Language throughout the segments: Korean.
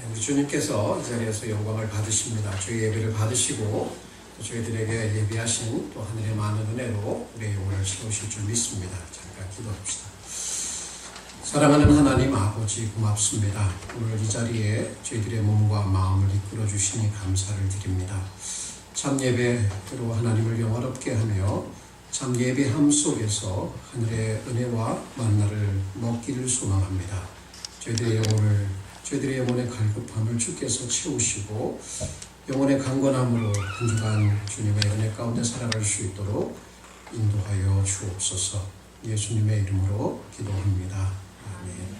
우리 주님께서 이 자리에서 영광을 받으십니다. 저희 예배를 받으시고 또 저희들에게 예비하신 또 하늘의 많은 은혜로 우리의 영혼을 채우실 줄 믿습니다. 잠깐 기도합시다. 사랑하는 하나님 아버지 고맙습니다. 오늘 이 자리에 저희들의 몸과 마음을 이끌어 주시니 감사를 드립니다. 참 예배로 하나님을 영화롭게 하며 참 예배함 속에서 하늘의 은혜와 만나를 먹기를 소망합니다. 저희들의 영혼의 갈급함을 주께서 채우시고 영혼의 강건함으로 한 주간 주님의 은혜 가운데 살아갈 수 있도록 인도하여 주옵소서. 예수님의 이름으로 기도합니다. 아멘.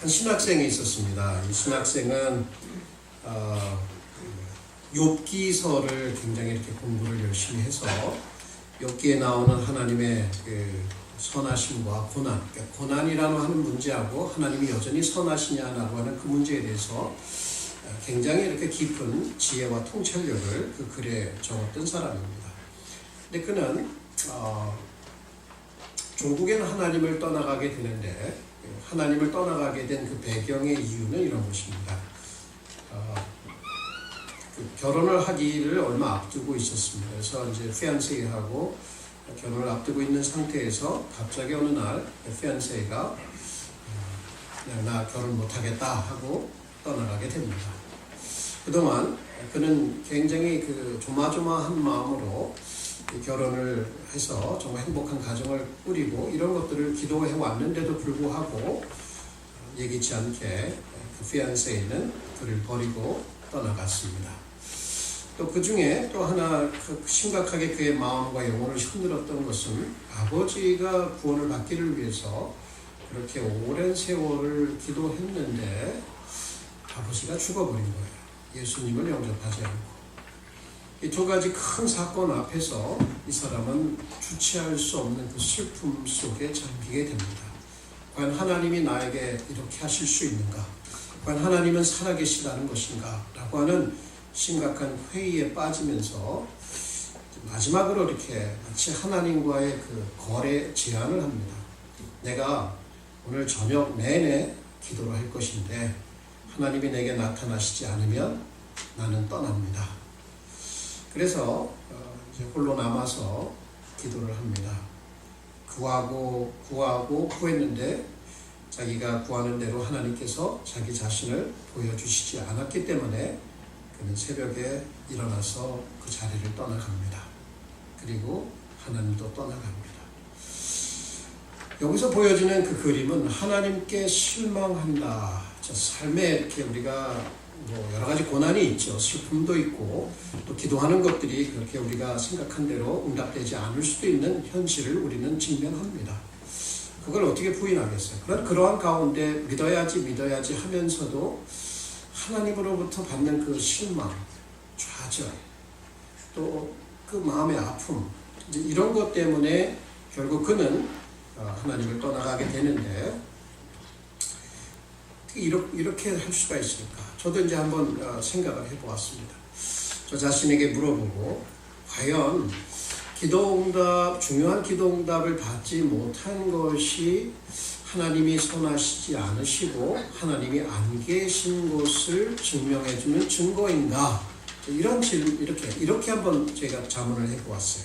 한 신학생이 있었습니다. 이 신학생은 욥기서를 굉장히 이렇게 공부를 열심히 해서 욥기에 나오는 하나님의 선하심과 고난, 그러니까 고난이라고 하는 문제하고 하나님이 여전히 선하시냐라고 하는 그 문제에 대해서 굉장히 이렇게 깊은 지혜와 통찰력을 그 글에 적었던 사람입니다. 근데 그는 종국에는 하나님을 떠나가게 되는데 하나님을 떠나가게 된 그 배경의 이유는 이런 것입니다. 결혼을 하기를 얼마 앞두고 있었습니다. 그래서 이제 피안세이하고 결혼을 앞두고 있는 상태에서 갑자기 어느 날 피안세이가 나 결혼 못하겠다 하고 떠나가게 됩니다. 그동안 그는 굉장히 조마조마한 마음으로 결혼을 해서 정말 행복한 가정을 꾸리고 이런 것들을 기도해 왔는데도 불구하고 예기치 않게 그 피안세이는 그를 버리고 떠나갔습니다. 또 그 중에 또 하나 심각하게 그의 마음과 영혼을 흔들었던 것은 아버지가 구원을 받기를 위해서 그렇게 오랜 세월을 기도했는데 아버지가 죽어버린 거예요. 예수님을 영접하지 않고. 이 두 가지 큰 사건 앞에서 이 사람은 주체할 수 없는 그 슬픔 속에 잠기게 됩니다. 과연 하나님이 나에게 이렇게 하실 수 있는가? 과연 하나님은 살아계시다는 것인가? 라고 하는 심각한 회의에 빠지면서 마지막으로 이렇게 마치 하나님과의 그 거래 제안을 합니다. 내가 오늘 저녁 내내 기도를 할 것인데 하나님이 내게 나타나시지 않으면 나는 떠납니다. 그래서 이제 홀로 남아서 기도를 합니다. 구했는데 자기가 구하는 대로 하나님께서 자기 자신을 보여주시지 않았기 때문에 그는 새벽에 일어나서 그 자리를 떠나갑니다. 그리고 하나님도 떠나갑니다. 여기서 보여지는 그 그림은 하나님께 실망한다. 삶에 이렇게 우리가 여러 가지 고난이 있죠. 슬픔도 있고 또 기도하는 것들이 그렇게 우리가 생각한 대로 응답되지 않을 수도 있는 현실을 우리는 직면합니다. 그걸 어떻게 부인하겠어요? 그러한 가운데 믿어야지 하면서도 하나님으로부터 받는 그 실망, 좌절, 또 그 마음의 아픔, 이제 이런 것 때문에 결국 그는 하나님을 떠나가게 되는데 어떻게 이렇게 할 수가 있을까? 저도 이제 한번 생각을 해보았습니다. 저 자신에게 물어보고 과연 중요한 기도응답을 받지 못한 것이 하나님이 선하시지 않으시고 하나님이 안 계신 것을 증명해주는 증거인가? 이런 질문, 이렇게 한번 제가 자문을 해보았어요.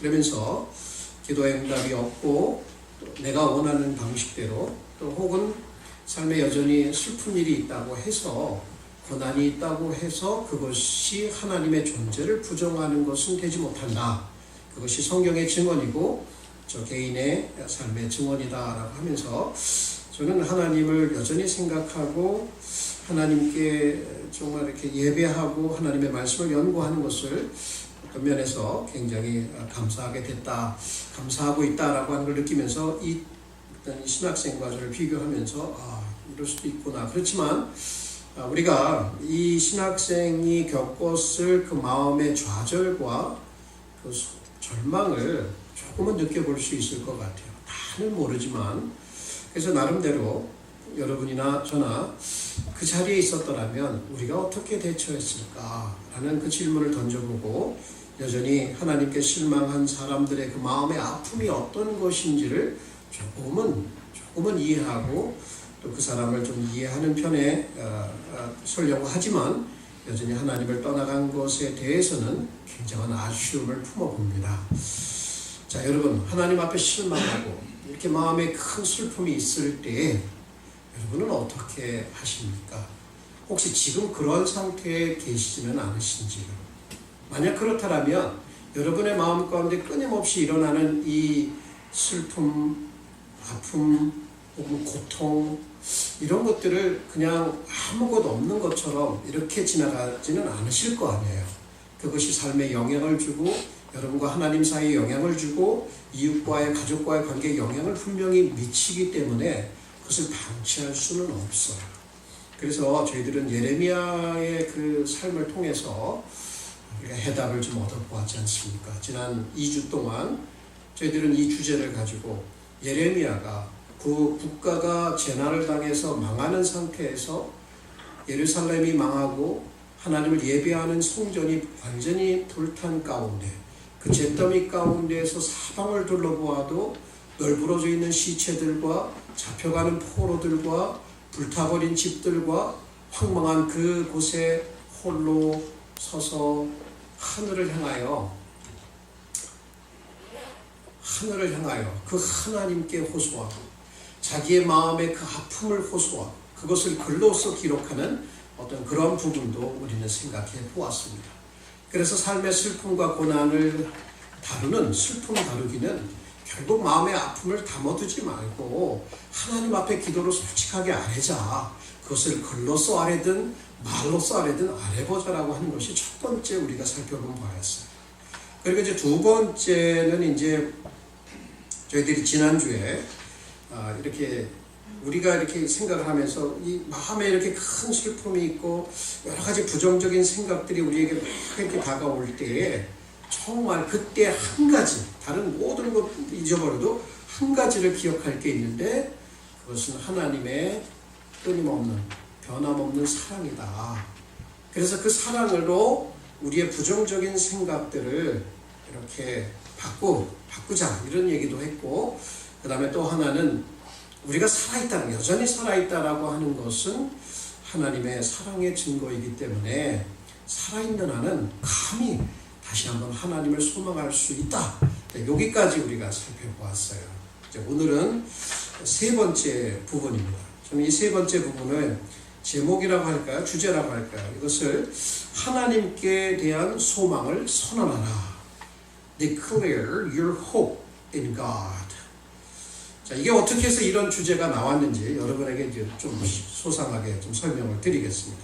그러면서 기도의 응답이 없고 또 내가 원하는 방식대로 또 혹은 삶에 여전히 슬픈 일이 있다고 해서 고난이 있다고 해서 그것이 하나님의 존재를 부정하는 것은 되지 못한다. 그것이 성경의 증언이고 저 개인의 삶의 증언이다라고 하면서 저는 하나님을 여전히 생각하고 하나님께 정말 이렇게 예배하고 하나님의 말씀을 연구하는 것을 어떤 면에서 굉장히 감사하게 됐다, 감사하고 있다라고 하는 걸 느끼면서 이 신학생과 저를 비교하면서 이럴 수도 있구나. 그렇지만 우리가 이 신학생이 겪었을 그 마음의 좌절과 그 절망을 조금은 느껴볼 수 있을 것 같아요. 다는 모르지만 그래서 나름대로 여러분이나 저나 그 자리에 있었더라면 우리가 어떻게 대처했을까라는 그 질문을 던져보고 여전히 하나님께 실망한 사람들의 그 마음의 아픔이 어떤 것인지를 조금은 이해하고 또 그 사람을 좀 이해하는 편에 서려고 하지만 여전히 하나님을 떠나간 것에 대해서는 굉장한 아쉬움을 품어봅니다. 자, 여러분, 하나님 앞에 실망하고 이렇게 마음에 큰 슬픔이 있을 때 여러분은 어떻게 하십니까? 혹시 지금 그런 상태에 계시지는 않으신지요? 만약 그렇다면 여러분의 마음 가운데 끊임없이 일어나는 이 슬픔, 아픔, 혹은 고통, 이런 것들을 그냥 아무것도 없는 것처럼 이렇게 지나가지는 않으실 거 아니에요. 그것이 삶에 영향을 주고 여러분과 하나님 사이에 영향을 주고 이웃과의 가족과의 관계에 영향을 분명히 미치기 때문에 그것을 방치할 수는 없어요. 그래서 저희들은 예레미야의 그 삶을 통해서 우리가 해답을 좀 얻어보았지 않습니까? 지난 2주 동안 저희들은 이 주제를 가지고 예레미야가 그 국가가 재난을 당해서 망하는 상태에서 예루살렘이 망하고 하나님을 예배하는 성전이 완전히 불탄 가운데 그 잿더미 가운데에서 사방을 둘러보아도 널브러져 있는 시체들과 잡혀가는 포로들과 불타버린 집들과 황망한 그 곳에 홀로 서서 하늘을 향하여 그 하나님께 호소하고 자기의 마음의 그 아픔을 호소하고 그것을 글로써 기록하는 어떤 그런 부분도 우리는 생각해 보았습니다. 그래서 삶의 슬픔과 고난을 다루는 슬픔 다루기는 결국 마음의 아픔을 담아두지 말고 하나님 앞에 기도로 솔직하게 아뢰자. 그것을 글로써 아뢰든 말로써 아뢰든 아뢰보자라고 하는 것이 첫 번째 우리가 살펴본 바였어요. 그리고 이제 두 번째는 이제 저희들이 지난주에 이렇게 우리가 이렇게 생각을 하면서 이 마음에 이렇게 큰 슬픔이 있고 여러 가지 부정적인 생각들이 우리에게 막 이렇게 다가올 때에 정말 그때 한 가지, 다른 모든 것 잊어버려도 한 가지를 기억할 게 있는데 그것은 하나님의 끊임없는 변함없는 사랑이다. 그래서 그 사랑으로 우리의 부정적인 생각들을 이렇게 바꾸자 이런 얘기도 했고, 그 다음에 또 하나는 우리가 살아있다는, 여전히 살아있다라고 하는 것은 하나님의 사랑의 증거이기 때문에 살아있는 한은 감히 다시 한번 하나님을 소망할 수 있다. 여기까지 우리가 살펴보았어요. 이제 오늘은 세 번째 부분입니다. 저는 이 세 번째 부분을 제목이라고 할까요? 주제라고 할까요? 이것을 하나님께 대한 소망을 선언하라. Declare your hope in God. 자, 이게 어떻게 해서 이런 주제가 나왔는지 여러분에게 이제 좀 소상하게 좀 설명을 드리겠습니다.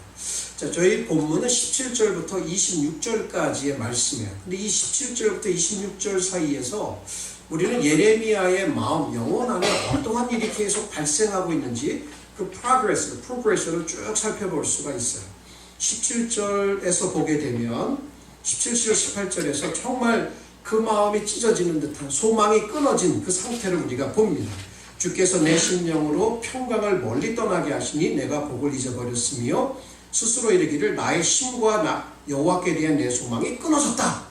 자, 저희 본문은 17절부터 26절까지의 말씀이에요. 근데 이 17절부터 26절 사이에서 우리는 예레미야의 마음, 영혼 안에 어떠한 일이 계속 발생하고 있는지 그 프로그레스를 쭉 살펴볼 수가 있어요. 17절에서 보게 되면 17절, 18절에서 정말 그 마음이 찢어지는 듯한 소망이 끊어진 그 상태를 우리가 봅니다. 주께서 내 심령으로 평강을 멀리 떠나게 하시니 내가 복을 잊어버렸으며 스스로 이르기를 나의 심과 여호와께 대한 내 소망이 끊어졌다.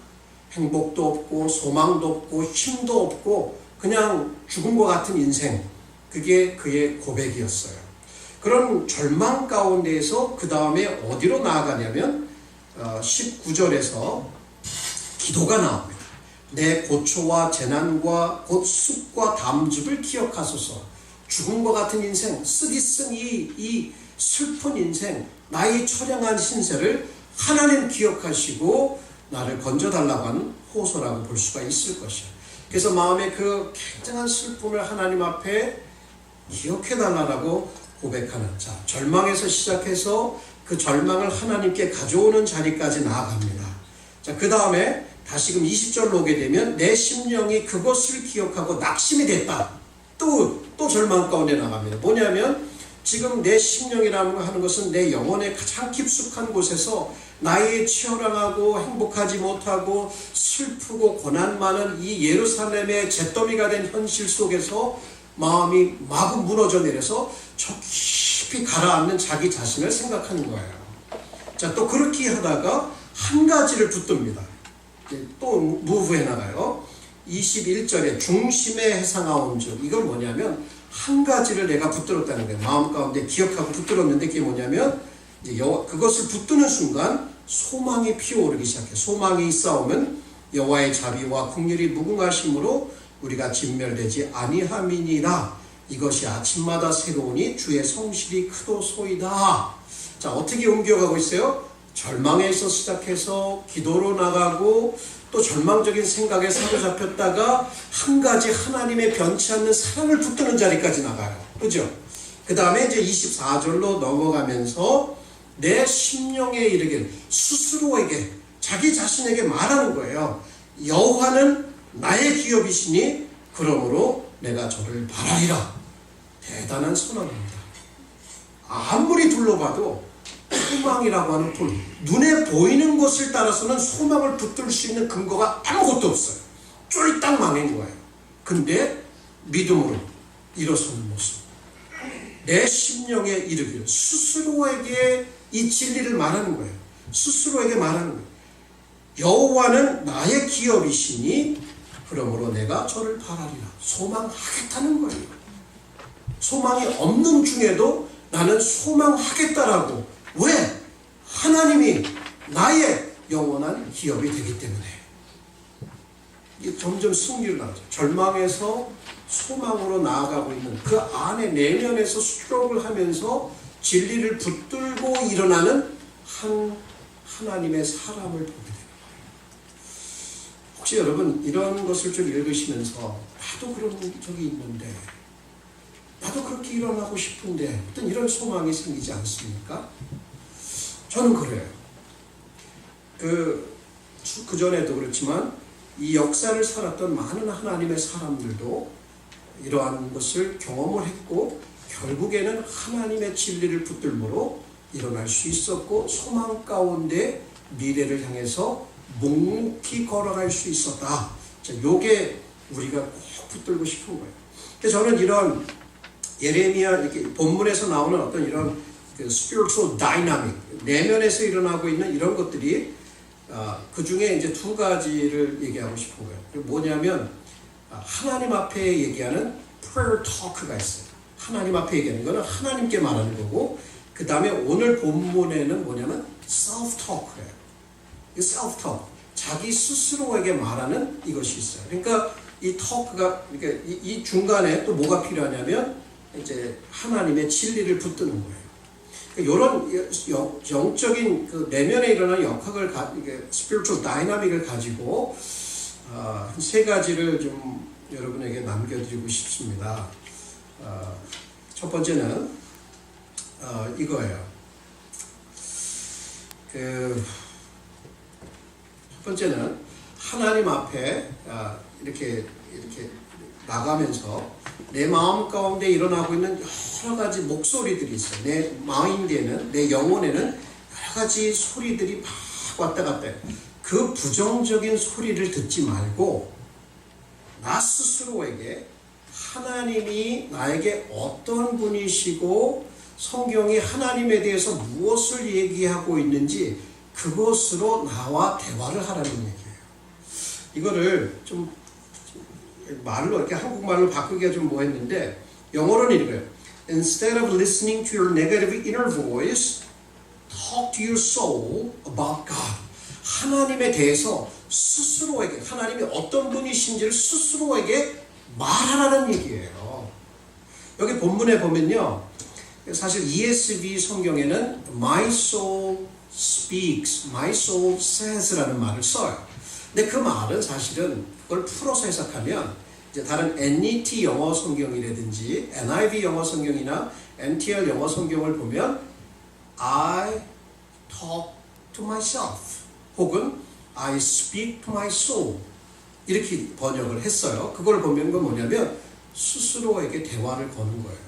행복도 없고 소망도 없고 힘도 없고 그냥 죽음과 같은 인생, 그게 그의 고백이었어요. 그런 절망 가운데에서 그 다음에 어디로 나아가냐면 19절에서 기도가 나옵니다. 내 고초와 재난과 곧 숲과 담즙을 기억하소서. 죽음과 같은 인생, 쓰디 쓴 이 슬픈 인생, 나의 처량한 신세를 하나님 기억하시고 나를 건져달라고 하는 호소라고 볼 수가 있을 것이에요. 그래서 마음의 그 굉장한 슬픔을 하나님 앞에 기억해달라고 고백하는, 자, 절망에서 시작해서 그 절망을 하나님께 가져오는 자리까지 나아갑니다. 자, 그 다음에 다시금 20절로 오게 되면 내 심령이 그것을 기억하고 낙심이 됐다. 또 절망 가운데 나갑니다. 뭐냐면 지금 내 심령이라는 하는 것은 내 영혼의 가장 깊숙한 곳에서 나의 치열하고 행복하지 못하고 슬프고 고난 많은 이 예루살렘의 잿더미가 된 현실 속에서 마음이 마구 무너져 내려서 저 깊이 가라앉는 자기 자신을 생각하는 거예요. 자, 또 그렇게 하다가 한 가지를 붙듭니다. 또 무브해 나가요. 21절에 중심에 해상하온즉, 이건 뭐냐면 한 가지를 내가 붙들었다는 거예요. 마음 가운데 기억하고 붙들었는데 그게 뭐냐면 이제 그것을 붙드는 순간 소망이 피어오르기 시작해요. 소망이 있사오면 여호와의 자비와 긍휼이 무궁하심으로 우리가 진멸되지 아니함이니라. 이것이 아침마다 새로우니 주의 성실이 크도소이다. 자, 어떻게 옮겨가고 있어요? 절망에서 시작해서 기도로 나가고 또 절망적인 생각에 사로잡혔다가 한 가지 하나님의 변치 않는 사랑을 붙드는 자리까지 나가요. 그죠? 그 다음에 이제 24절로 넘어가면서 내 심령에 이르길 스스로에게 자기 자신에게 말하는 거예요. 여호와는 나의 기업이시니 그러므로 내가 저를 바라리라. 대단한 선언입니다. 아무리 둘러봐도 소망이라고 하는 돌, 눈에 보이는 것을 따라서는 소망을 붙들 수 있는 근거가 아무것도 없어요. 쫄딱 망한 거예요. 근데 믿음으로 일어서는 모습. 내 심령에 이르기를 스스로에게 이 진리를 말하는 거예요. 스스로에게 말하는 거예요. 여호와는 나의 기업이시니 그러므로 내가 저를 바라리라. 소망하겠다는 거예요. 소망이 없는 중에도 나는 소망하겠다라고. 왜? 하나님이 나의 영원한 기업이 되기 때문에. 이게 점점 승리를 나가죠. 절망에서 소망으로 나아가고 있는 그 안에 내면에서 수력을 하면서 진리를 붙들고 일어나는 하나님의 사람을 보게 됩니다. 혹시 여러분 이런 것을 좀 읽으시면서 나도 그런 적이 있는데 나도 그렇게 일어나고 싶은데 어떤 이런 소망이 생기지 않습니까? 저는 그래요. 그 전에도 그렇지만 이 역사를 살았던 많은 하나님의 사람들도 이러한 것을 경험을 했고 결국에는 하나님의 진리를 붙들므로 일어날 수 있었고 소망 가운데 미래를 향해서 묵묵히 걸어갈 수 있었다. 요게 우리가 꼭 붙들고 싶은 거예요. 그래서 저는 이런 예레미야 이렇게 본문에서 나오는 어떤 이런 그 spiritual dynamic, 내면에서 일어나고 있는 이런 것들이 그 중에 이제 두 가지를 얘기하고 싶은 거예요. 뭐냐면 하나님 앞에 얘기하는 prayer talk가 있어요. 하나님 앞에 얘기하는 거는 하나님께 말하는 거고, 그 다음에 오늘 본문에는 뭐냐면 self talk예요. self talk, 자기 스스로에게 말하는 이것이 있어요. 그러니까 이 talk가 그러니까 이 중간에 또 뭐가 필요하냐면 이제 하나님의 진리를 붙드는 거예요. 이런 영적인 그 내면에 일어나는 역학을 spiritual dynamic을 가지고 세 가지를 좀 여러분에게 남겨드리고 싶습니다. 첫 번째는 이거예요. 첫 번째는 하나님 앞에 이렇게 나가면서 내 마음 가운데 일어나고 있는 여러 가지 목소리들이 있어요. 내 마인드에는, 내 영혼에는 여러 가지 소리들이 막 왔다 갔다 해요. 그 부정적인 소리를 듣지 말고 나 스스로에게 하나님이 나에게 어떤 분이시고 성경이 하나님에 대해서 무엇을 얘기하고 있는지 그것으로 나와 대화를 하라는 얘기예요. 이거를 좀 말로 이렇게 한국말로 바꾸기가 좀 뭐했는데 영어로는 이거예요. Instead of listening to your negative inner voice, talk to your soul about God. 하나님에 대해서 스스로에게, 하나님이 어떤 분이신지를 스스로에게 말하라는 얘기예요. 여기 본문에 보면요, 사실 ESV 성경에는 My soul speaks, my soul says라는 말을 써요. 근데 그 말은 사실은 그걸 풀어서 해석하면 이제 다른 NET 영어 성경이라든지 NIV 영어 성경이나 NTR 영어 성경을 보면 I talk to myself 혹은 I speak to my soul 이렇게 번역을 했어요. 그걸 보면 건 뭐냐면 스스로에게 대화를 거는 거예요.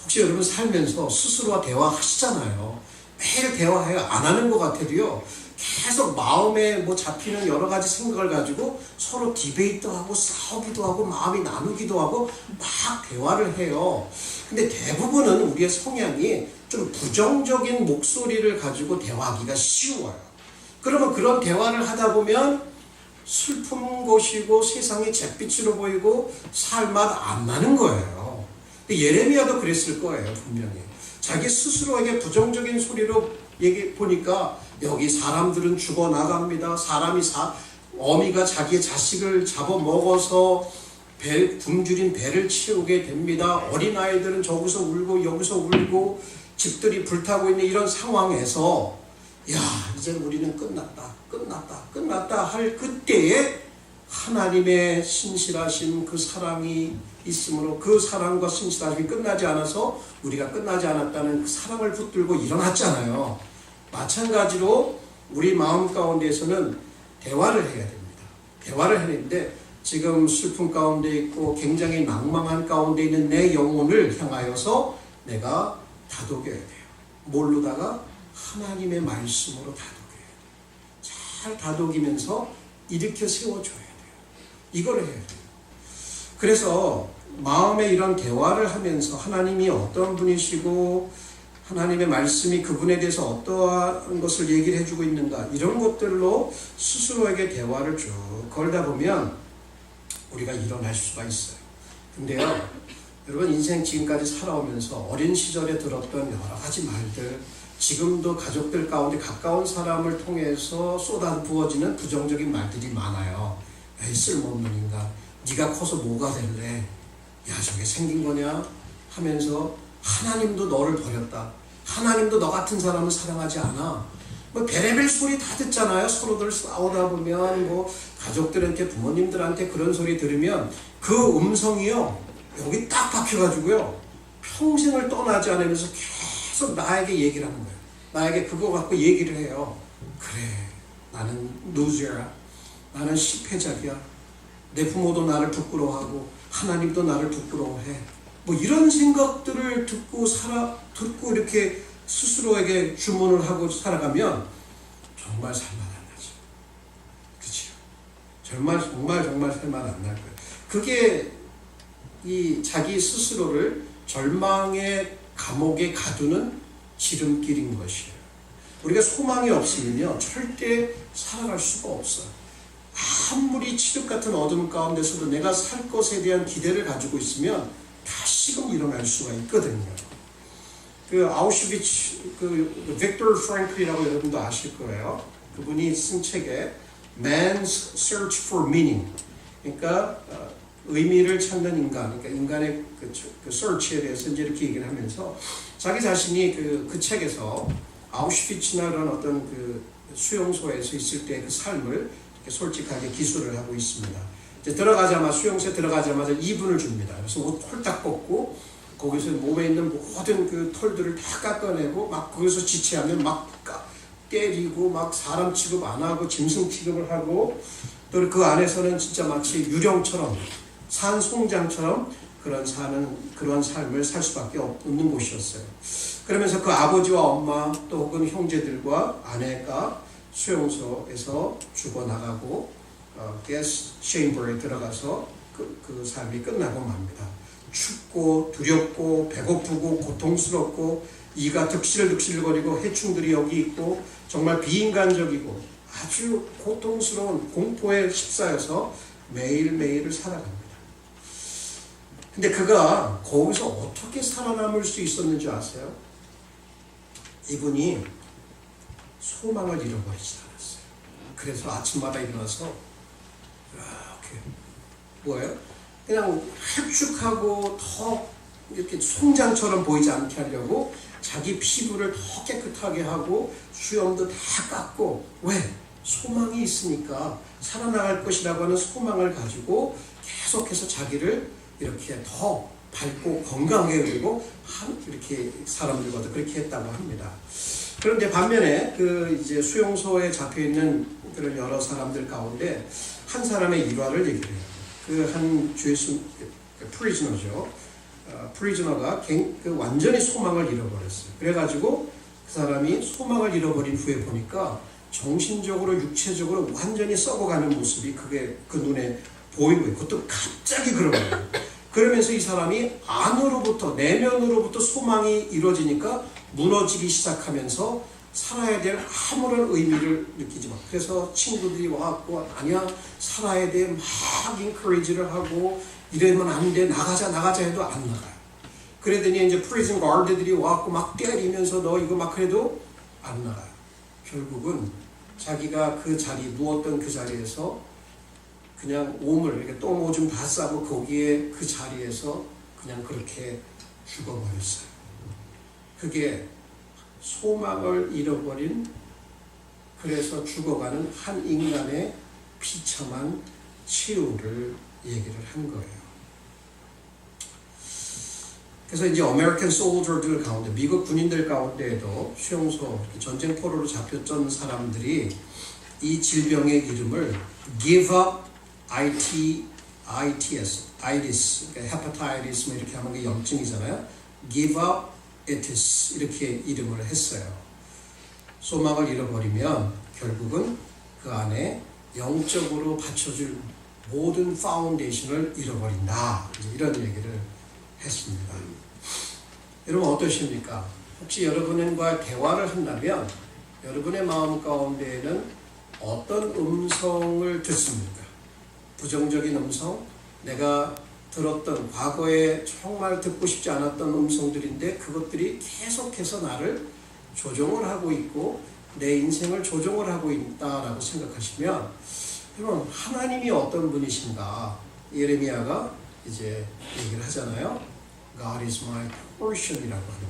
혹시 여러분 살면서 스스로와 대화하시잖아요. 매일 대화해요. 안 하는 것 같아도요. 계속 마음에 뭐 잡히는 여러 가지 생각을 가지고 서로 디베이트하고 싸우기도 하고 마음이 나누기도 하고 막 대화를 해요. 근데 대부분은 우리의 성향이 좀 부정적인 목소리를 가지고 대화하기가 쉬워요. 그러면 그런 대화를 하다 보면 슬픈 것이고 세상이 잿빛으로 보이고 살 맛 안 나는 거예요. 근데 예레미야도 그랬을 거예요, 분명히. 자기 스스로에게 부정적인 소리로 보니까 여기 사람들은 죽어나갑니다. 어미가 자기의 자식을 잡아먹어서 굶주린 배를 채우게 됩니다. 어린아이들은 저기서 울고 여기서 울고 집들이 불타고 있는 이런 상황에서 야, 이제 우리는 끝났다 할 그때에 하나님의 신실하신 그 사랑이 있으므로 그 사랑과 신실하심이 끝나지 않아서 우리가 끝나지 않았다는 그 사랑을 붙들고 일어났잖아요. 마찬가지로 우리 마음 가운데에서는 대화를 해야 됩니다. 대화를 해야 되는데 지금 슬픔 가운데 있고 굉장히 낭망한 가운데 있는 내 영혼을 향하여서 내가 다독여야 돼요. 뭘로다가? 하나님의 말씀으로 다독여야 돼요. 잘 다독이면서 일으켜 세워줘야 돼요. 이걸 해야 돼요. 그래서 마음에 이런 대화를 하면서 하나님이 어떤 분이시고 하나님의 말씀이 그분에 대해서 어떠한 것을 얘기를 해주고 있는가, 이런 것들로 스스로에게 대화를 쭉 걸다 보면 우리가 일어날 수가 있어요. 근데요, 여러분, 인생 지금까지 살아오면서 어린 시절에 들었던 여러 가지 말들, 지금도 가족들 가운데 가까운 사람을 통해서 쏟아 부어지는 부정적인 말들이 많아요. 에이, 쓸모없는 인간, 네가 커서 뭐가 될래? 야, 저게 생긴 거냐? 하면서 하나님도 너를 버렸다. 하나님도 너 같은 사람을 사랑하지 않아. 뭐 별의별 소리 다 듣잖아요. 서로들 싸우다 보면 뭐 가족들한테, 부모님들한테 그런 소리 들으면 그 음성이요, 여기 딱 박혀가지고요, 평생을 떠나지 않으면서 계속 나에게 얘기를 하는 거예요. 나에게 그거 갖고 얘기를 해요. 그래, 나는 루저야. 나는 실패작이야. 내 부모도 나를 부끄러워하고 하나님도 나를 부끄러워해. 뭐 이런 생각들을 듣고 이렇게 스스로에게 주문을 하고 살아가면 정말 살만 안 나죠. 그렇죠? 정말 살만 안 날 거예요. 그게 이 자기 스스로를 절망의 감옥에 가두는 지름길인 것이에요. 우리가 소망이 없으면요, 절대 살아갈 수가 없어요. 아무리 칠흑 같은 어둠 가운데서도 내가 살 것에 대한 기대를 가지고 있으면 다시금 일어날 수가 있거든요. 그 아우슈비츠, 그 빅토르 프랭클이라고 여러분도 아실 거예요. 그분이 쓴 책에 Man's Search for Meaning, 그러니까 의미를 찾는 인간, 그러니까 인간의 그 search에 대해서 이제 이렇게 얘기를 하면서 자기 자신이 그 책에서 아우슈비츠나 그런 어떤 그 수용소에서 있을 때 그 삶을 솔직하게 기술을 하고 있습니다. 이제 수용소에 들어가자마자 이분을 줍니다. 그래서 옷 홀딱 벗고 거기서 몸에 있는 모든 그 털들을 다 깎아내고 막 거기서 지체하면 막 때리고 막 사람 취급 안 하고 짐승 취급을 하고, 또 그 안에서는 진짜 마치 유령처럼 산송장처럼 그런 삶을 살 수밖에 없는 곳이었어요. 그러면서 그 아버지와 엄마 또 혹은 형제들과 아내가 수용소에서 죽어나가고 가스 챔버에 들어가서 그 삶이 끝나고 맙니다. 춥고 두렵고 배고프고 고통스럽고 이가 득실득실거리고 해충들이 여기 있고 정말 비인간적이고 아주 고통스러운 공포에 휩싸여서 매일매일을 살아갑니다. 근데 그가 거기서 어떻게 살아남을 수 있었는지 아세요? 이분이 소망을 잃어버리지 않았어요. 그래서 아침마다 일어나서 이렇게 뭐예요? 그냥 흡축하고 더 이렇게 송장처럼 보이지 않게 하려고 자기 피부를 더 깨끗하게 하고 수염도 다 깎고, 왜? 소망이 있으니까, 살아나갈 것이라고 하는 소망을 가지고 계속해서 자기를 이렇게 더 밝고 건강하게 그리고 이렇게 사람들과도 그렇게 했다고 합니다. 그런데 반면에 그 이제 수용소에 잡혀 있는 그런 여러 사람들 가운데 한 사람의 일화를 얘기를 해요. 그 한 죄수 프리즈너죠. 프리즈너가 완전히 소망을 잃어버렸어요. 그래가지고 그 사람이 소망을 잃어버린 후에 보니까 정신적으로 육체적으로 완전히 썩어가는 모습이 그게 그 눈에 보인 거예요. 그것도 갑자기 그런 거예요. 그러면서 이 사람이 안으로부터, 내면으로부터 소망이 이루어지니까 무너지기 시작하면서 살아야 될 아무런 의미를 느끼지 마. 그래서 친구들이 와갖고 아니야, 살아야 돼, 막 인커리지를 하고 이러면 안 돼, 나가자 해도 안 나가요. 그러더니 이제 프리즌 가드들이 와갖고 막 때리면서 너 이거 막 해도 안 나가요. 결국은 자기가 그 자리, 누웠던 그 자리에서 그냥 오물, 이렇게 똥 오줌 다 싸고 거기에 그 자리에서 그냥 그렇게 죽어버렸어요. 그게 소망을 잃어버린, 그래서 죽어가는 한 인간의 비참한 치유를 얘기를 한 거예요. 그래서 이제 아메리칸 솔저들 가운데, 미국 군인들 가운데에도 수용소, 전쟁 포로로 잡혔던 사람들이 이 질병의 이름을 give up itis, 그러니까 hepatitis 이렇게 하는 게 염증이잖아요. give up itis 이렇게 이름을 했어요. 소망을 잃어버리면 결국은 그 안에 영적으로 받쳐줄 모든 파운데이션을 잃어버린다. 이런 얘기를 했습니다. 여러분 어떠십니까? 혹시 여러분과 대화를 한다면 여러분의 마음 가운데에는 어떤 음성을 듣습니까? 부정적인 음성? 내가 들었던 과거에 정말 듣고 싶지 않았던 음성들인데 그것들이 계속해서 나를 조종을 하고 있고 내 인생을 조종을 하고 있다라고 생각하시면 여러분 하나님이 어떤 분이신가? 예레미야가 이제 얘기를 하잖아요. God is my portion이라고 하는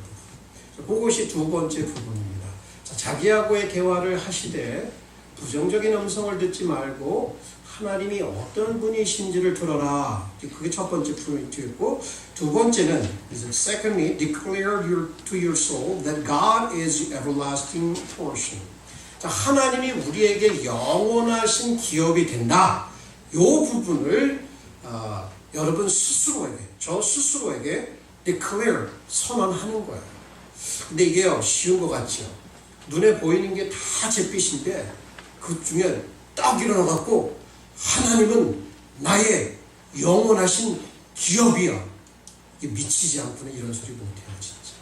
부분. 그것이 두 번째 부분입니다. 자, 자기하고의 대화를 하시되 부정적인 음성을 듣지 말고 하나님이 어떤 분이신지를 들어라. 그게 첫 번째 포인트였고, 두 번째는 secondly, declare to your soul that God is everlasting portion. 자, 하나님이 우리에게 영원하신 기업이 된다. 이 부분을 여러분 스스로에게, 저 스스로에게 declare, 선언하는 거예요. 근데 이게요, 쉬운 것 같죠? 눈에 보이는 게 다 잿빛인데 그 중에 딱 일어나갖고 하나님은 나의 영원하신 기업이야. 이게 미치지 않고는 이런 소리 못해요, 진짜.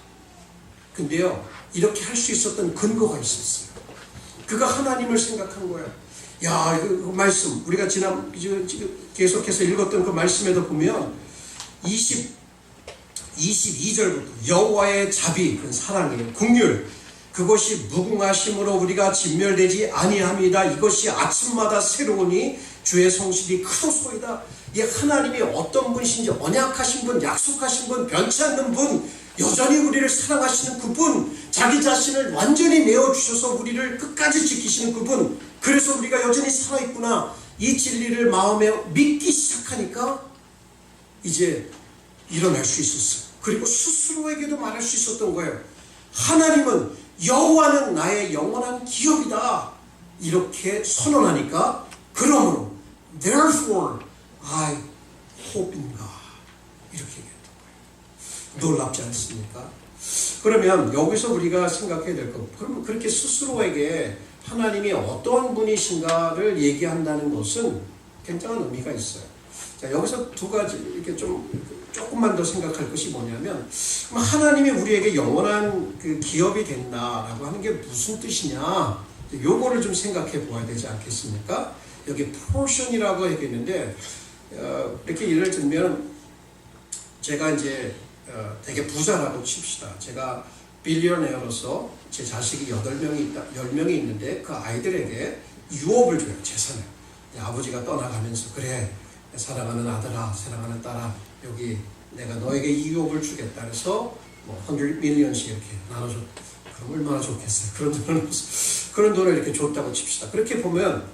근데요, 이렇게 할 수 있었던 근거가 있었어요. 그가 하나님을 생각한 거예요. 야, 그 말씀, 우리가 지금 계속해서 읽었던 그 말씀에도 보면 22절부터 여호와의 자비, 그 사랑이에요. 긍휼, 그것이 무궁하심으로 우리가 진멸되지 아니함이다. 이것이 아침마다 새로우니 주의 성실이 크도소이다. 이 하나님이 어떤 분이신지, 언약하신 분, 약속하신 분, 변치 않는 분, 여전히 우리를 사랑하시는 그분, 자기 자신을 완전히 내어주셔서 우리를 끝까지 지키시는 그분, 그래서 우리가 여전히 살아있구나. 이 진리를 마음에 믿기 시작하니까 이제 일어날 수 있었어요. 그리고 스스로에게도 말할 수 있었던 거예요. 하나님은, 여호와는 나의 영원한 기업이다. 이렇게 선언하니까, 그러므로 therefore I hope in God, 이렇게 얘기했던 거예요. 놀랍지 않습니까? 그러면 여기서 우리가 생각해야 될 것, 그러면 그렇게 스스로에게 하나님이 어떤 분이신가를 얘기한다는 것은 굉장한 의미가 있어요. 자, 여기서 두 가지 이렇게 조금만 더 생각할 것이 뭐냐면, 하나님이 우리에게 영원한 그 기업이 된다라고 하는 게 무슨 뜻이냐, 요거를 좀 생각해 보아야 되지 않겠습니까? 여기 포션이라고 얘기했는데, 이렇게 예를 들면 제가 이제 되게 부자라고 칩시다. 제가 빌리어네어로서 제 자식이 10명이 있는데 그 아이들에게 유업을 줘요, 재산을. 아버지가 떠나가면서, 그래 사랑하는 아들아, 사랑하는 딸아, 여기 내가 너에게 이 유업을 주겠다 해서 100 밀리언씩 이렇게 나눠줘. 그럼 얼마나 좋겠어요. 그런 돈을 이렇게 줬다고 칩시다. 그렇게 보면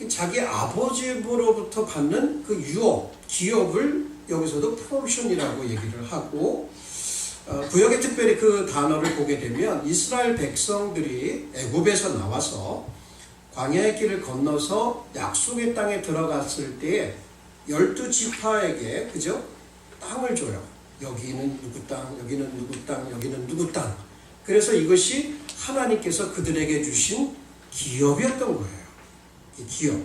자기 아버지로부터 받는 그 유업, 기업을 여기서도 포션이라고 얘기를 하고, 구약에 특별히 그 단어를 보게 되면 이스라엘 백성들이 애굽에서 나와서 광야의 길을 건너서 약속의 땅에 들어갔을 때 12지파에게, 그죠? 땅을 줘요. 여기는 누구 땅, 여기는 누구 땅, 여기는 누구 땅. 그래서 이것이 하나님께서 그들에게 주신 기업이었던 거예요. 이 기업,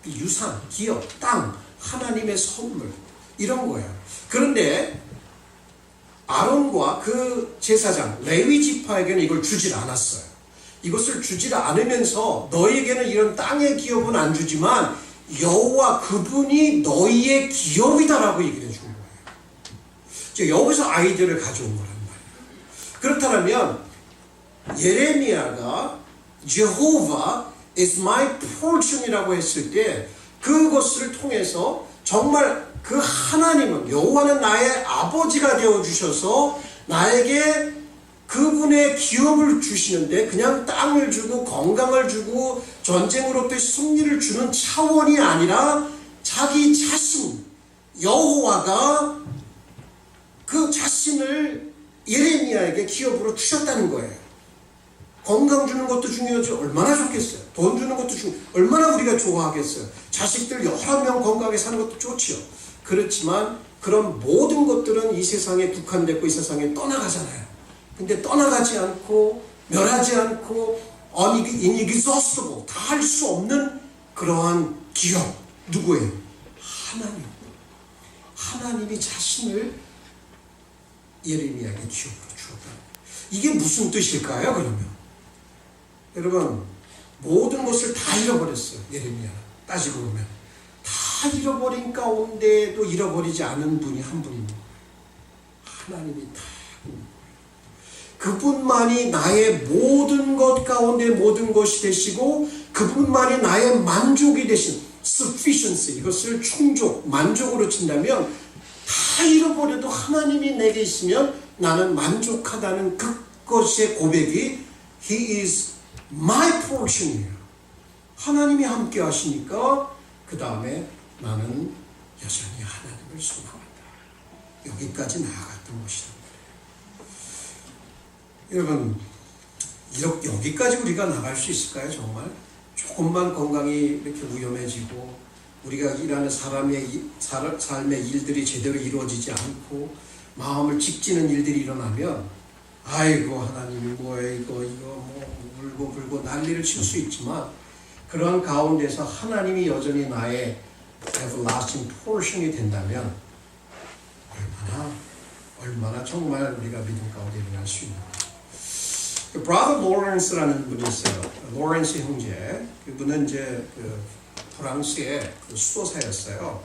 이 유산, 기업, 땅, 하나님의 선물, 이런 거예요. 그런데 아론과 그 제사장, 레위 지파에게는 이걸 주질 않았어요. 이것을 주질 않으면서 너희에게는 이런 땅의 기업은 안 주지만 여호와 그분이 너희의 기업이다라고 얘기를 해준 거예요. 이제 여기서 아이디어를 가져온 거란 말이에요. 그렇다면 예레미야가 Jehovah is my portion이라고 했을 때 그것을 통해서 정말 그 하나님은 여호와는 나의 아버지가 되어주셔서 나에게 그분의 기업을 주시는데 그냥 땅을 주고 건강을 주고 전쟁으로부터 승리를 주는 차원이 아니라 자기 자신 여호와가 그 자신을 예레미야에게 기업으로 주셨다는 거예요. 건강 주는 것도 중요하죠. 얼마나 좋겠어요. 돈 주는 것도 얼마나 우리가 좋아하겠어요. 자식들 여러 명 건강하게 사는 것도 좋지요. 그렇지만 그런 모든 것들은 이 세상에 국한됐고 이 세상에 떠나가잖아요. 근데 떠나가지 않고 멸하지 않고 inexhaustible 다 할 수 없는 그러한 기업 누구예요? 하나님. 하나님이 자신을 예레미야에게 기업으로 주었다. 이게 무슨 뜻일까요? 그러면 여러분 모든 것을 다 잃어버렸어요. 예레미야는 따지고 보면 다 잃어버린 가운데도 잃어버리지 않은 분이 한 분입니다. 하나님이 다 그분만이 나의 모든 것 가운데 모든 것이 되시고 그분만이 나의 만족이 되신 sufficiency 이것을 충족, 만족으로 친다면 다 잃어버려도 하나님이 내게 있으면 나는 만족하다는 그것의 고백이 He is my portion이에요. 하나님이 함께 하시니까 그 다음에 나는 여전히 하나님을 소망한다. 여기까지 나아갔던 것이다. 여러분 여기까지 우리가 나갈 수 있을까요? 정말 조금만 건강이 이렇게 위험해지고 우리가 일하는 삶의 일들이 제대로 이루어지지 않고 마음을 직지는 일들이 일어나면 아이고 하나님이 뭐야 이거 뭐 울고 불고 난리를 칠 수 있지만 그러한 가운데서 하나님이 여전히 나의 everlasting portion이 된다면 얼마나 정말 우리가 믿음 가운데 일어날 수 있는가. 브라더 로렌스라는 분이 있어요. 로렌스 형제. 그분은 이제 프랑스의 수도사였어요.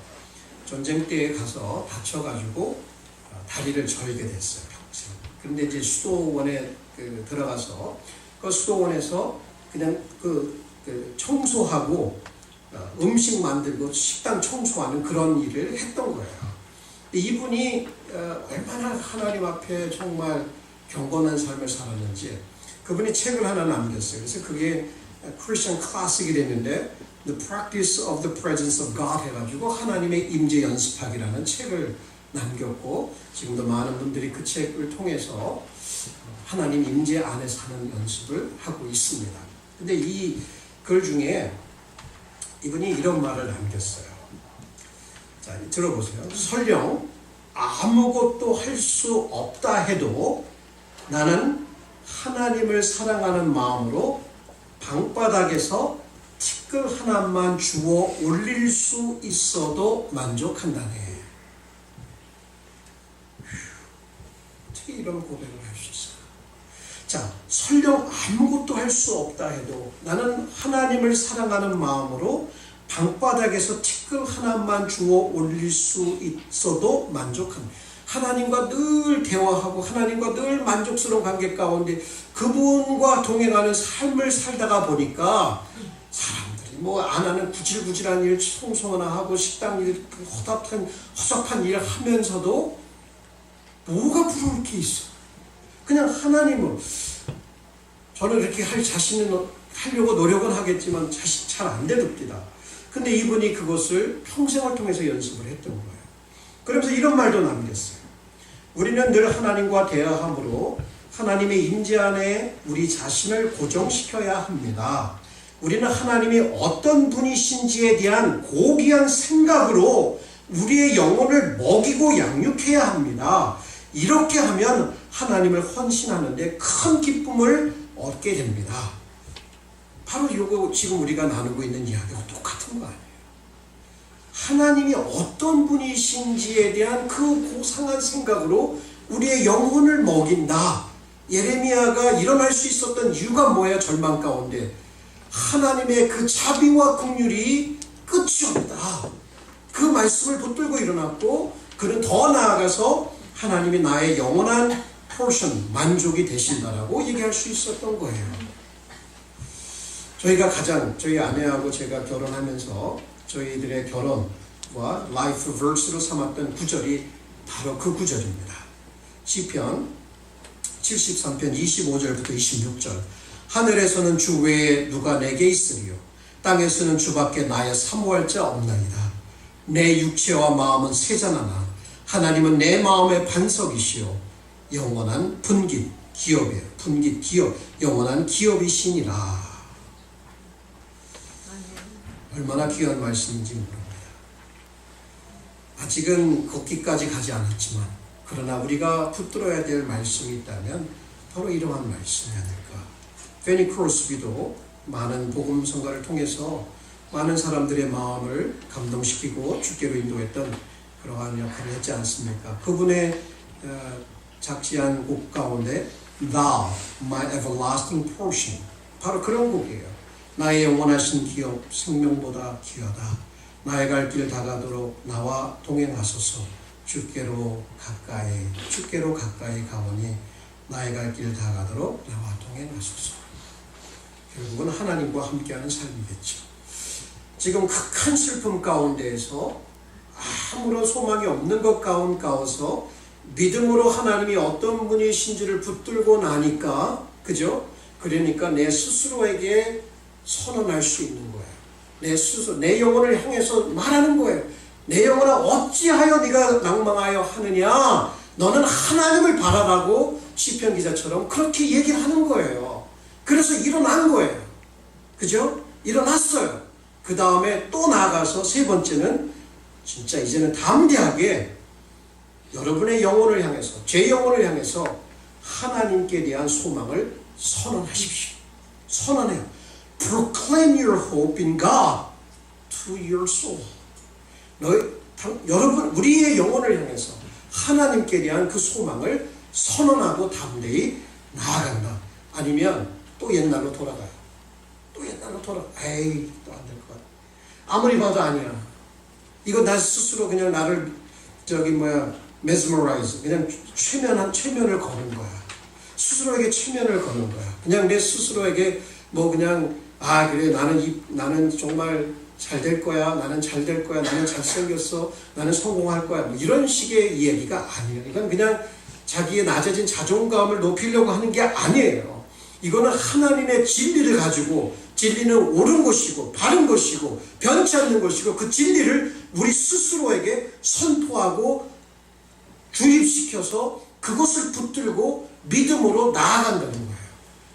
전쟁 때에 가서 다쳐가지고 다리를 절게 됐어요. 평생. 그런데 이제 수도원에 들어가서 그 수도원에서 그냥 청소하고 음식 만들고 식당 청소하는 그런 일을 했던 거예요. 이분이 얼마나 하나님 앞에 정말 경건한 삶을 살았는지 그분이 책을 하나 남겼어요. 그래서 그게 크리스천 클래식이 됐는데 The Practice of the Presence of God 해가지고 하나님의 임재 연습하기라는 책을 남겼고 지금도 많은 분들이 그 책을 통해서 하나님 임재 안에 사는 연습을 하고 있습니다. 근데 이 글 중에 이분이 이런 말을 남겼어요. 자, 들어보세요. 설령 아무것도 할 수 없다 해도 나는 하나님을 사랑하는 마음으로 방바닥에서 티끌 하나만 주워 올릴 수 있어도 만족한다네. 어떻게 이런 고백을 할 수 있어요? 자, 설령 아무것도 할 수 없다 해도 나는 하나님을 사랑하는 마음으로 방바닥에서 티끌 하나만 주워 올릴 수 있어도 만족합니다. 하나님과 늘 대화하고 하나님과 늘 만족스러운 관계 가운데 그분과 동행하는 삶을 살다가 보니까 사람들이 뭐 안 하는 구질구질한 일 청소나 하고 식당 일 허접한 일 하면서도 뭐가 부러울 게 있어. 그냥 하나님은 저는 이렇게 할 자신은 하려고 노력은 하겠지만 잘 안 되답니다. 근데 이분이 그것을 평생을 통해서 연습을 했던 거예요. 그러면서 이런 말도 남겼어요. 우리는 늘 하나님과 대화함으로 하나님의 임재 안에 우리 자신을 고정시켜야 합니다. 우리는 하나님이 어떤 분이신지에 대한 고귀한 생각으로 우리의 영혼을 먹이고 양육해야 합니다. 이렇게 하면 하나님을 헌신하는데 큰 기쁨을 얻게 됩니다. 바로 이거 지금 우리가 나누고 있는 이야기와 똑같은 거 아니에요. 하나님이 어떤 분이신지에 대한 그 고상한 생각으로 우리의 영혼을 먹인다. 예레미야가 일어날 수 있었던 이유가 뭐예요? 절망 가운데 하나님의 그 자비와 긍휼이 끝이 없다. 그 말씀을 붙들고 일어났고 그는 더 나아가서 하나님이 나의 영원한 포션, 만족이 되신다라고 얘기할 수 있었던 거예요. 저희 아내하고 제가 결혼하면서 저희들의 결혼과 라이프 verse로 삼았던 구절이 바로 그 구절입니다. 시편 73편 25절부터 26절. 하늘에서는 주 외에 누가 내게 있으리요, 땅에서는 주밖에 나의 사모할 자 없나이다. 내 육체와 마음은 세잔하나 하나님은 내 마음의 반석이시요 영원한 분깃 기업이에요. 분깃 기업, 영원한 기업이시니라. 얼마나 귀한 말씀인지 모릅니다. 아직은 걷기까지 가지 않았지만, 그러나 우리가 붙들어야 될 말씀이 있다면 바로 이러한 말씀이 아닐까. 페니 크로스비도 많은 복음 선가를 통해서 많은 사람들의 마음을 감동시키고 주께로 인도했던 그러한 역할을 했지 않습니까? 그분의 작지한 곡 가운데 Thou, my everlasting portion, 바로 그런 곡이에요. 나의 영원하신 기업, 생명보다 귀하다. 나의 갈 길 다가도록 나와 동행하소서. 주께로 가까이 가오니 나의 갈 길 다가도록 나와 동행하소서. 결국은 하나님과 함께하는 삶이겠죠. 지금 극한 슬픔 가운데에서 아무런 소망이 없는 것 가운데서 믿음으로 하나님이 어떤 분이신지를 붙들고 나니까, 그죠? 그러니까 내 스스로에게 선언할 수 있는 거예요. 내 스스로, 내 영혼을 향해서 말하는 거예요. 내 영혼아, 어찌하여 네가 낭망하여 하느냐? 너는 하나님을 바라라고 시편 기자처럼 그렇게 얘기하는 거예요. 그래서 일어난 거예요. 그죠? 일어났어요. 그 다음에 또 나아가서 세 번째는 진짜 이제는 담대하게 여러분의 영혼을 향해서, 제 영혼을 향해서 하나님께 대한 소망을 선언하십시오. 선언해요. Proclaim your hope in God to your soul. 여러분, 우리의 영혼을 향해서 하나님께 대한 그 소망을 선언하고 담대히 나아간다. 아니면 또 옛날로 돌아가요. 에이, 또 안 될 것 같아. 아무리 봐도 아니야. 이거 나 스스로 그냥 나를 mesmerize, 그냥 최면을 거는 거야. 스스로에게 최면을 거는 거야. 그냥 내 스스로에게 그래, 나는 정말 잘 될 거야. 나는 잘 될 거야. 나는 잘생겼어. 나는 성공할 거야. 이런 식의 이야기가 아니에요. 이건 그냥 자기의 낮아진 자존감을 높이려고 하는 게 아니에요. 이거는 하나님의 진리를 가지고, 진리는 옳은 것이고 바른 것이고 변치 않는 것이고, 그 진리를 우리 스스로에게 선포하고 주입시켜서 그것을 붙들고 믿음으로 나아간다는 거예요.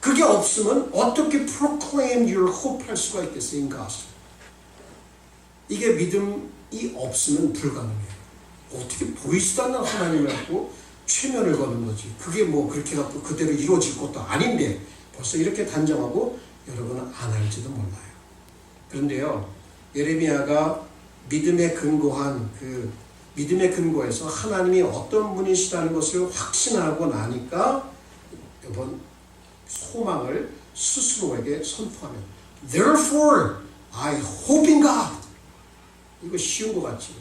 그게 없으면 어떻게 proclaim your hope 할 수가 있겠어요? in God. 이게 믿음이 없으면 불가능해요. 어떻게 보이지도 않는 하나님을 갖고 최면을 거는 거지. 그게 그렇게 갖고 그대로 이루어질 것도 아닌데 벌써 이렇게 단정하고 여러분은 안 할지도 몰라요. 그런데요, 예레미야가 믿음에 근거해서 하나님이 어떤 분이시라는 것을 확신하고 나니까 이번 소망을 스스로에게 선포하면 Therefore I hope in God. 이거 쉬운 것 같지?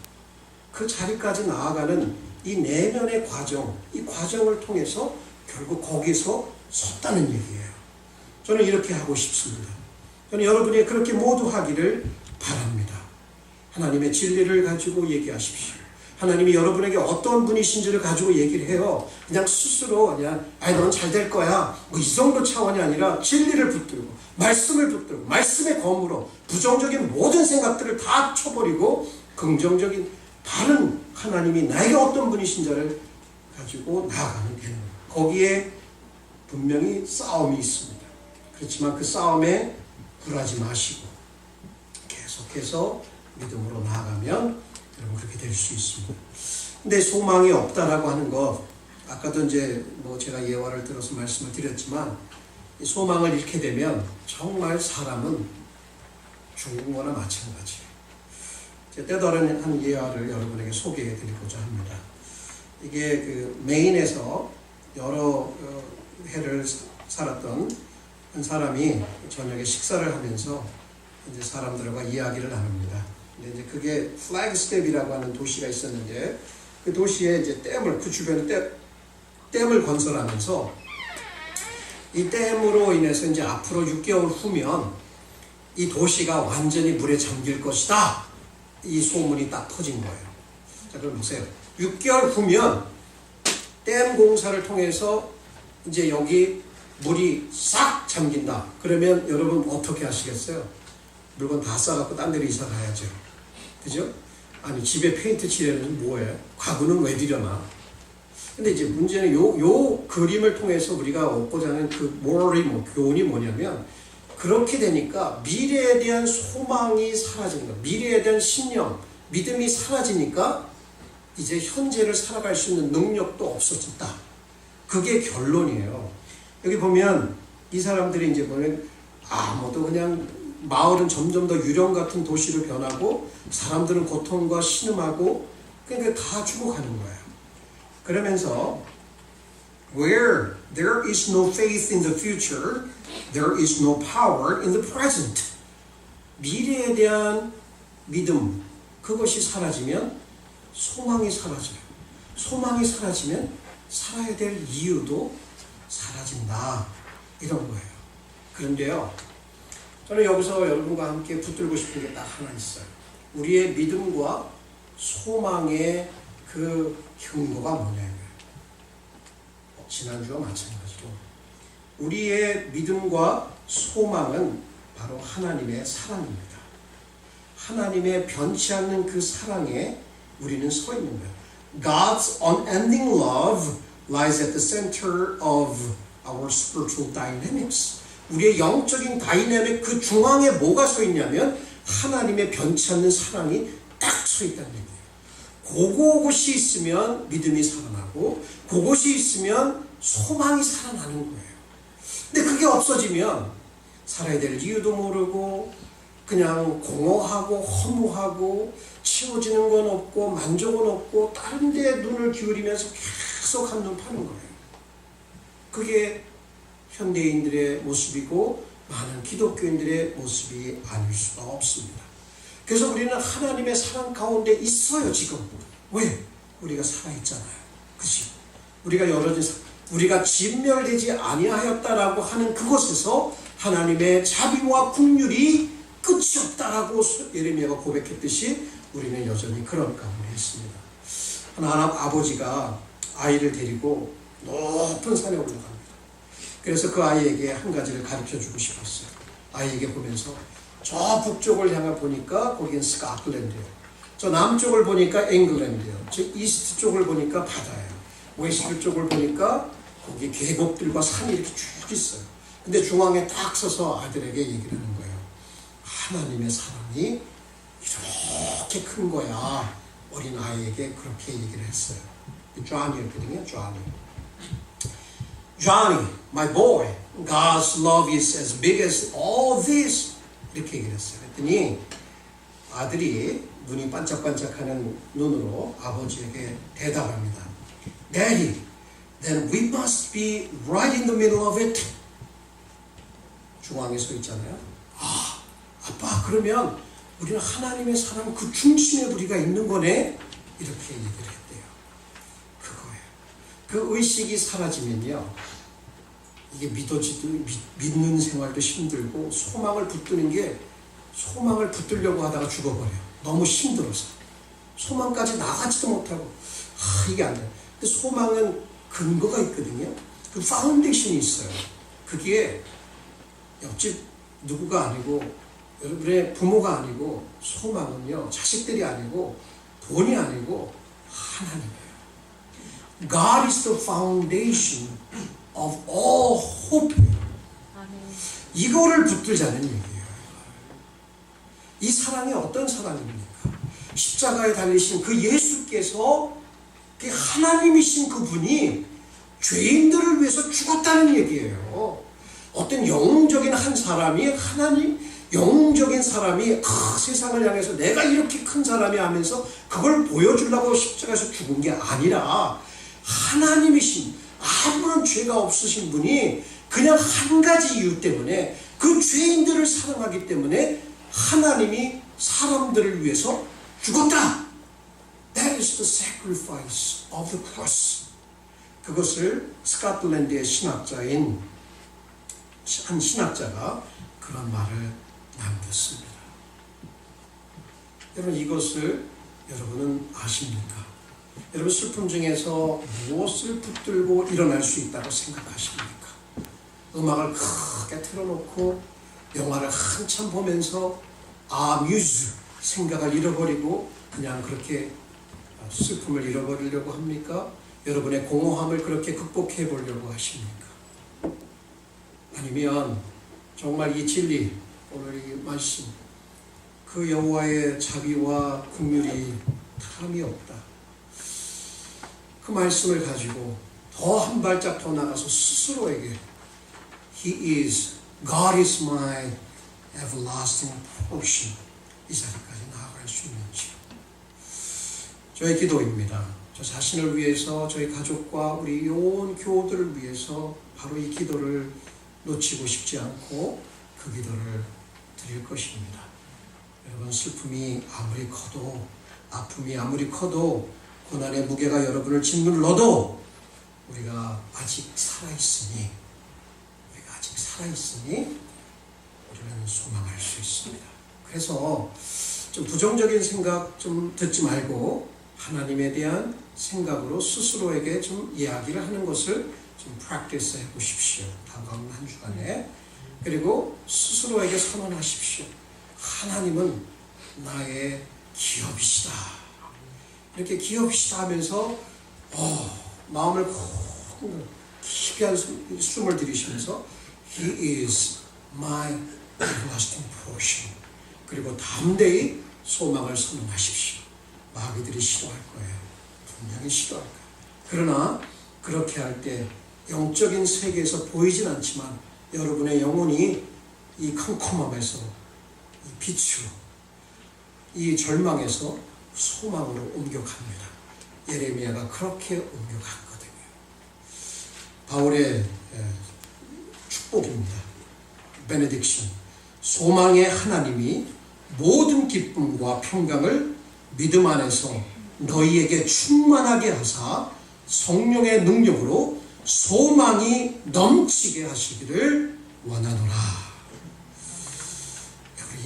그 자리까지 나아가는 이 내면의 과정, 이 과정을 통해서 결국 거기서 섰다는 얘기예요. 저는 이렇게 하고 싶습니다. 저는 여러분이 그렇게 모두 하기를 바랍니다. 하나님의 진리를 가지고 얘기하십시오. 하나님이 여러분에게 어떤 분이신지를 가지고 얘기를 해요. 그냥 스스로 넌 잘 될 거야. 이 정도 차원이 아니라 진리를 붙들고, 말씀을 붙들고, 말씀의 검으로 부정적인 모든 생각들을 다 쳐버리고 긍정적인 바른 하나님이 나에게 어떤 분이신지를 가지고 나아가면 되는 거예요. 거기에 분명히 싸움이 있습니다. 그렇지만 그 싸움에 굴하지 마시고 계속해서 믿음으로 나아가면 여러분 그렇게 될 수 있습니다. 근데 소망이 없다라고 하는 것, 아까도 제가 예화를 들어서 말씀을 드렸지만, 소망을 잃게 되면 정말 사람은 죽는 거나 마찬가지예요. 때다른 한 예화를 여러분에게 소개해 드리고자 합니다. 이게 메인에서 여러 해를 살았던 한 사람이 저녁에 식사를 하면서 사람들과 이야기를 나눕니다. 근데 그게 플래그스텝이라고 하는 도시가 있었는데, 그 도시에 이제 댐을, 그 주변에 댐을 건설하면서 이 댐으로 인해서 이제 앞으로 6개월 후면 이 도시가 완전히 물에 잠길 것이다. 이 소문이 딱 터진 거예요. 자, 그럼 보세요. 6개월 후면 댐 공사를 통해서 이제 여기 물이 싹 잠긴다. 그러면 여러분 어떻게 하시겠어요? 물건 다 싸갖고 딴 데로 이사 가야죠. 그죠? 아니, 집에 페인트 칠해는 뭐해? 가구는 왜 들여놔? 근데 이제 문제는 요 그림을 통해서 우리가 얻고자 하는 그 교훈이 뭐냐면, 그렇게 되니까 미래에 대한 소망이 사라지는 거야. 미래에 대한 신념, 믿음이 사라지니까 이제 현재를 살아갈 수 있는 능력도 없어진다. 그게 결론이에요. 여기 보면 이 사람들이 이제 보면 아무도 그냥 마을은 점점 더 유령 같은 도시로 변하고 사람들은 고통과 신음하고 그러니까 다 죽어가는 거예요. 그러면서 Where there is no faith in the future, there is no power in the present. 미래에 대한 믿음, 그것이 사라지면 소망이 사라져요. 소망이 사라지면 살아야 될 이유도 사라진다. 이런 거예요. 그런데요, 저는 여기서 여러분과 함께 붙들고 싶은 게 딱 하나 있어요. 우리의 믿음과 소망의 그 근거가 뭐냐면, 지난주와 마찬가지로 우리의 믿음과 소망은 바로 하나님의 사랑입니다. 하나님의 변치 않는 그 사랑에 우리는 서 있는 거예요. God's unending love lies at the center of our spiritual dynamics. 우리의 영적인 다이내믹 그 중앙에 뭐가 서 있냐면 하나님의 변치 않는 사랑이 딱 서 있다는 얘기예요. 그곳이 있으면 믿음이 살아나고 그곳이 있으면 소망이 살아나는 거예요. 근데 그게 없어지면 살아야 될 이유도 모르고 그냥 공허하고 허무하고 채워지는 건 없고 만족은 없고 다른 데 눈을 기울이면서 계속 한눈 파는 거예요. 그게 현대인들의 모습이고 많은 기독교인들의 모습이 아닐 수가 없습니다. 그래서 우리는 하나님의 사랑 가운데 있어요. 지금 왜? 우리가 살아있잖아요. 그치? 우리가 진멸되지 아니하였다라고 하는 그곳에서 하나님의 자비와 긍휼이 끝이 없다라고 예레미야가 고백했듯이 우리는 여전히 그런 가운데 있습니다. 하나 아버지가 아이를 데리고 높은 산에 올라갑니다. 그래서 그 아이에게 한 가지를 가르쳐 주고 싶었어요. 아이에게 보면서 저 북쪽을 향해 보니까 거긴 스코틀랜드예요. 저 남쪽을 보니까 잉글랜드예요. 저 이스트 쪽을 보니까 바다예요. 웨스트 쪽을 보니까 거기 계곡들과 산이 이렇게 쭉 있어요. 근데 중앙에 딱 서서 아들에게 얘기를 하는 거예요. 하나님의 사랑이 이렇게 큰 거야. 어린 아이에게 그렇게 얘기를 했어요. 존이었거든요. Johnny, my boy, God's love is as big as all this. 이렇게 얘기를 했어요. 그랬더니 아들이 눈이 반짝반짝하는 눈으로 아버지에게 대답합니다. Daddy, then we must be right in the middle of it. 중앙에 서 있잖아요. 아, 아빠, 그러면 우리는 하나님의 사랑 그 중심에 우리가 있는 거네? 이렇게 얘기를 했대요. 그거예요. 그 의식이 사라지면요, 이게 믿는 생활도 힘들고 소망을 붙들려고 하다가 죽어버려요. 너무 힘들어서. 소망까지 나가지도 못하고 이게 안 돼요. 근데 소망은 근거가 있거든요. 그 파운데이션이 있어요. 그게 옆집 누구가 아니고 여러분의 부모가 아니고 소망은요, 자식들이 아니고 돈이 아니고 하나님이에요. God is the foundation of all hope. 이거를 붙들자는 얘기예요. 이 사랑이 어떤 사랑입니까? 십자가에 달리신 그 예수께서 그 하나님이신 그분이 죄인들을 위해서 죽었다는 얘기예요. 어떤 영웅적인 한 사람이 영웅적인 사람이 세상을 향해서 내가 이렇게 큰 사람이 하면서 그걸 보여주려고 십자가에서 죽은 게 아니라 하나님이신 아무런 죄가 없으신 분이 그냥 한 가지 이유 때문에 그 죄인들을 사랑하기 때문에 하나님이 사람들을 위해서 죽었다. That is is the sacrifice of the cross? 그것을 스코틀랜드의 신학자인 한 신학자가 그런 말을 남겼습니다. 여러분 이것을 여러분은 아십니까? 여러분 슬픔 중에서 무엇을 붙들고 일어날 수 있다고 생각하십니까? 음악을 크게 틀어놓고 영화를 한참 보면서 아뮤즈 생각을 잃어버리고 그냥 그렇게 슬픔을 잃어버리려고 합니까? 여러분의 공허함을 그렇게 극복해 보려고 하십니까? 아니면 정말 이 진리, 오늘 이 말씀, 그 여호와의 자비와 긍휼이 탐이 없다. 그 말씀을 가지고 더 한 발짝 더 나가서 스스로에게 God is my everlasting portion 이 자리까지 나아갈 수 있는지 저의 기도입니다. 저 자신을 위해서 저희 가족과 우리 온 교우들을 위해서 바로 이 기도를 놓치고 싶지 않고 그 기도를 드릴 것입니다. 여러분 슬픔이 아무리 커도 아픔이 아무리 커도 고난의 무게가 여러분을 짓눌러도 우리가 아직 살아있으니 우리는 소망할 수 있습니다. 그래서 좀 부정적인 생각 좀 듣지 말고 하나님에 대한 생각으로 스스로에게 좀 이야기를 하는 것을 좀 practice 해보십시오. 다가오는 한 주간에. 그리고 스스로에게 선언하십시오. 하나님은 나의 기업이시다. 이렇게 기업이시다 하면서 마음을 깊이 한 숨을 들이쉬면서 He is my everlasting portion. 그리고 담대히 소망을 선언하십시오. 마귀들이 싫어할 거예요. 분명히 싫어할 거예요. 그러나 그렇게 할 때 영적인 세계에서 보이진 않지만 여러분의 영혼이 이 컴컴함에서 이 빛으로 이 절망에서 소망으로 옮겨갑니다. 예레미야가 그렇게 옮겨갔거든요. 바울의 축복입니다. 베네딕션. 소망의 하나님이 모든 기쁨과 평강을 믿음 안에서 너희에게 충만하게 하사 성령의 능력으로 소망이 넘치게 하시기를 원하노라.